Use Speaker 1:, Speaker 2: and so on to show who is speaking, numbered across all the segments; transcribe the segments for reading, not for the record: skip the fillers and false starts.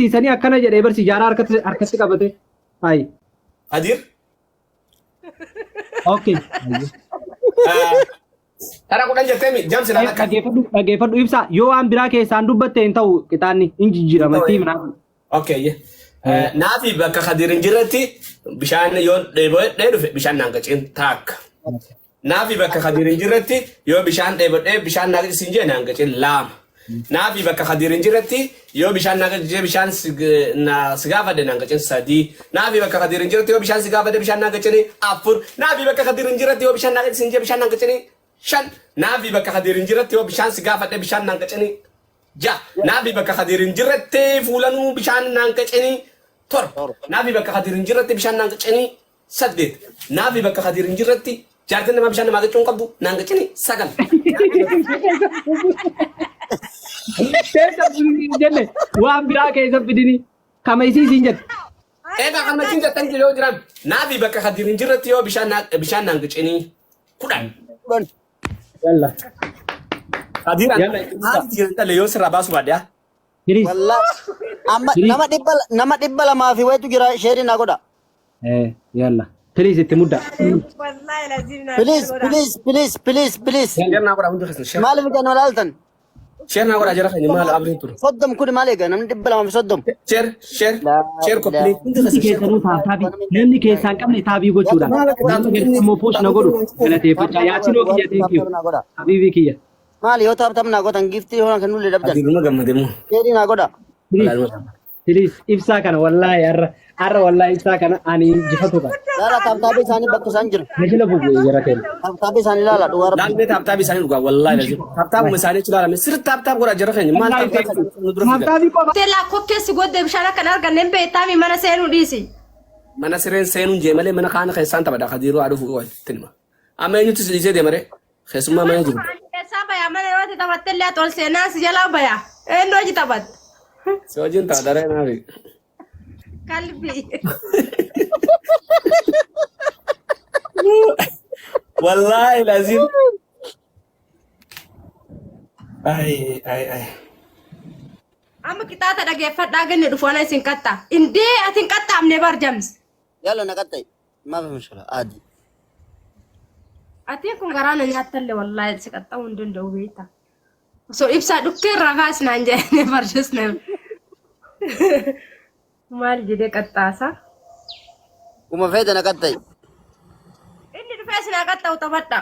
Speaker 1: agarsiisanii akkana jedhee barsi jaaraa harkatti qabate. Hayi.
Speaker 2: Hadir.
Speaker 1: Okay.
Speaker 2: Tara kudhan jettee mi jamsi naan akka.
Speaker 1: Dhageeffadhu ibsa yoo waan biraa keessaan dubbatte hin ta'u qixaanni hin jijjiiramatti himna.
Speaker 2: Okay. Naafi bakka Hadirin jirratti bishaan yoo dheebodhee dhufe bishaan naan qaciin taakka. Naafi bakka Hadirin jirratti yoo bishaan dheebodhee bishaan naan qaciin jee naan qaciin lama. Naafi bakka Hadirin jirratti yoo bishaan naan qaciin bishaan sigaafadhe naan qaciin sadii. Naafi bakka Hadirin jirratti yoo bishaan sigaafadhe bishaan naan qaciin afur. Naafi bakka Hadirin jirratti yoo bishaan naan qaciin jee bishaan naan qaciin shan. Naafi bakka Hadirin jirratti yoo bishaan sigaafadhe bishaan naan qaciin ja. Naafi bakka Hadirin jirratti fuulanuu bishaan naan qaciin torba. Naafi bakka Hadirin jirratti bishaan naan qaciin saddeet. Naafi bakka Hadirin jirratti jaartin nama bishaan namaa qacuun qabdu naan qaciin sagal.
Speaker 1: Keessa jenne waan biraa keessa fidini kama isiin jette.
Speaker 2: Egaa kan machiin jettan yoo jiran naafi bakka Hadirin jirratti yoo bishaan naan qaciin kudhan.
Speaker 1: Yalla.
Speaker 2: Hadiran naafi jiran dhalee yoo sirraa baasu baadhaa.
Speaker 3: Wallah. Amma nama dhibba lamaa fi wayitu jira sheerii na godha.
Speaker 1: Yalla. Please itti mudda.
Speaker 4: Wallahi lazim na.
Speaker 3: Please.
Speaker 2: Sheer naa godha hundi keessan sheer.
Speaker 3: Maaliif kan walaaltan?
Speaker 2: Sheer naa godha jira kan maal abrin turu.
Speaker 3: Soddom kun maal eega namni dhibba lamaa fi soddom.
Speaker 2: Sheer koppilii hundi keessan sheer.
Speaker 1: Namni keessaan qabne taabii gochuudha. Namni immoo post na godhu galateeffachaa yaasinoo kiyya thank you. Habiibi kiyya.
Speaker 3: Maali yoo taphatan naa godhan giftii yoo kan nulle dabdan.
Speaker 2: Hadiruma gammademu.
Speaker 3: Sheerii naa godha.
Speaker 1: Please ibsaa kana wallahi arra wallahi ibsaa kana ani jifatu qaba.
Speaker 3: Laala taphtabii isaanii bakka isaan jiru.
Speaker 1: Najila bu'ee jira kenna.
Speaker 3: Taphtabii isaanii laala dhugaara.
Speaker 2: Laalmee taphtabii isaanii dhugaa wallahi lazim. Taphtabii isaanii chilaalame sirri taphtabii godha jira keenya maal
Speaker 1: Taphtabii qofa.
Speaker 4: Tela kokkeessi godde bishaan akka arganne beektaami mana seenuu dhiisi.
Speaker 2: mana sireen seenuun jee malee mana kaana keessaan taphadha Hadiruu aduuf tinima. Amma eenyutu dhiisee deemare keessummaa mana jiru.
Speaker 4: Keessaa bayaa mana yoo ta'e taphattellee tol seenaa si jalaa bayaa. Eenyu hojii taphat.
Speaker 2: Si wajjin ta'a daree naafi.
Speaker 4: Qalbii.
Speaker 2: Wallahi lazim. Ay.
Speaker 4: Amma kitaata dhageeffadhaa ganne dhufu ana isin qatta. Indee atin qattaamne barjams.
Speaker 3: Yalla na qaxxay. Maaf mishkila aadi.
Speaker 4: Atiin kun garaana nyaattalle wallahi si qaxxa'uu hin danda'u beekta. So ibsaa dhukkee ragaas naan jedhanii barjisne. Maal jedhee qaxxaasa?
Speaker 3: Kuma feete na qaxxay.
Speaker 4: Inni dhufee sinaa qaxxa'u taphadha.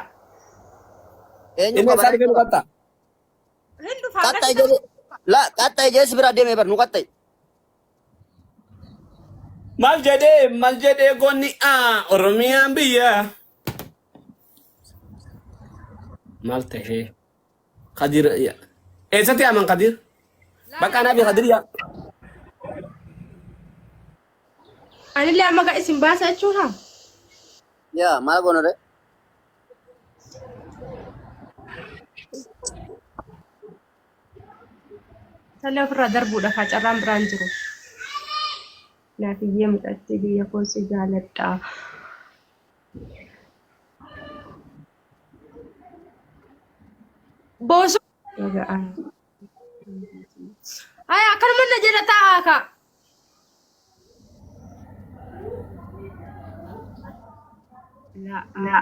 Speaker 3: Eenyu
Speaker 2: Inni isaa dhigee qaxxa.
Speaker 4: Hin dhufaa
Speaker 3: qaxxay jedhe. La qaxxay jees bira deemee bar nu qaxxay.
Speaker 2: Mal jedhee goonni Oromiyaan biyya. Mal ta'ee Hadir eessatti aman Hadir? Bakka anaafi Hadir yaa.
Speaker 4: Anillee amma ga isin baasa jechuudha.
Speaker 3: Yaa maal goona re?
Speaker 4: Sallee ofirraa darbuudha kaa carraan biraan jiru. Laafiyyee mudhattee biyya koosii jaaladha. Boosu. Ay akkanuma na jedha taa'aa ka. La.